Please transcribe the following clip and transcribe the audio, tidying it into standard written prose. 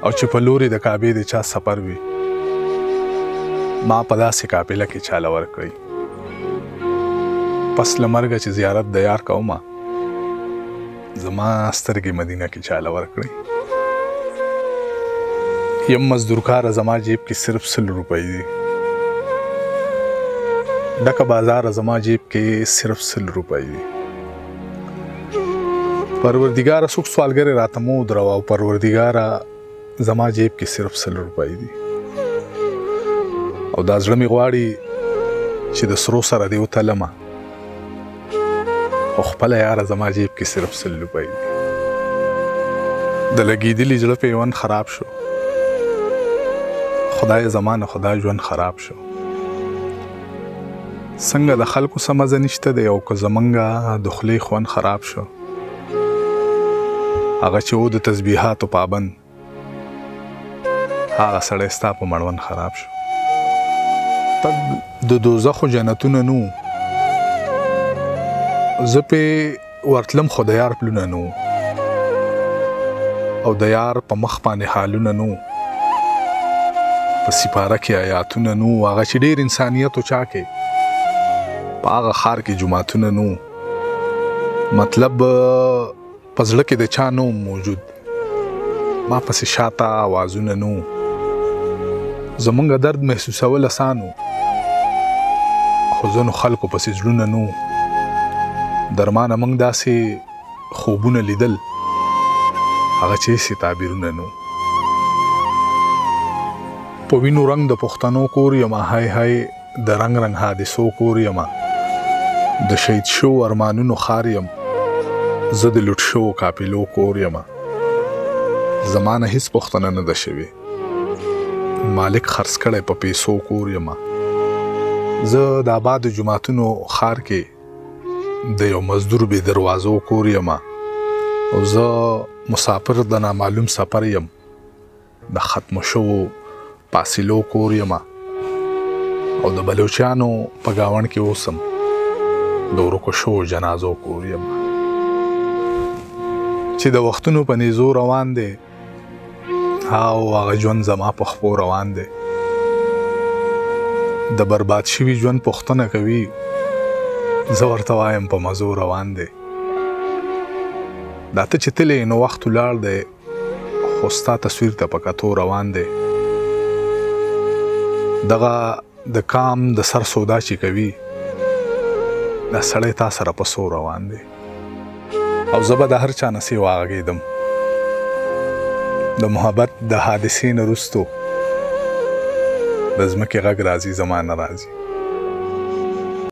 او چې په لوري د کعبې د چا سفر وي ما په داسې قافله کې چاله ورکړئ پس له مرګه چې زیارت د یار کومه زما سترګې مدینه کې چاله ورکړئ یم مزدورکاره زما جیب کې صرف 100 روپۍ دي ډکه بازار زما جیب کې صرف 100 روپۍ دي پروردګاره څوک سوالګرې راته مو ودروه او پروردګاره زما جیب کې صرف 100 روپۍ دي او دا زړه مې غواړي چې د سرو سره دې وتلمه خو خپله یاره زما جیب کې صرف 100 روپۍ دي د لګېدلي زړه پیوند خراب شو خدای زمانه خدای ژوند خراب شو څنګه د خلکو څه مزه نشته دی او که زمونږه د خولې خوند خراب شو هغه چې و د تسبیحاتو پابند هغه سړی ستا په مړوند خراب شو تګ د دوزخو جنتونه نو زه پې ورتلم خو د یار پلونه نو او د یار په مخ باندې حالونه نو په سپاره کې آیاتونه نو هغه چې ډېر انسانیت و چا کې په هغه ښار کې جوماتونه نو مطلب په زړه کې د چا نو موجود ما پسې شاته آوازونه نو زمونږ درد محسوسول اسانو خو ځینو خلکو پسې زړونه نو درمانه موږ داسې خوبونه لیدل هغه چې هېڅ تعبیرونه نو په وینو رنګ د پښتنو کور یمه های های د رنګ رنګ حادثو کور یمه د شهید شو ارمانونو ښار یم زه د لوټ شو قافلو کور یمه زما نه هېڅ پوښتنه نه ده شوې مالک خرڅ کړی په پیسو کور یمه زه د آبادو جوماتونو ښار کې د یو مزدور بې دروازو کور یمه او زه مسافر د نامعلوم سفر یم د ختمو شوو فاصلو کور یمه او د بلوچیانو په ګاونډ کې اوسم د ورکو شوو جنازو کور یمه چې د وختونو په نیزو روان دی او هغه ژوند زما په خپو روان دی د برباد شوي ژوند پوښتنه کوي زه ورته وایم په مزو روان دی دا ته چې تلې نو وخت ولاړ دی خو ستا تصویر ته په کتو روان دی دغه د کام د سر سودا چې کوي دا سړی تا سره په سو روان دی او زه به د هر چا نسې واغېدم د محبت د حادثې نه وروستو د ځمکې غږ راځي زما نه راځي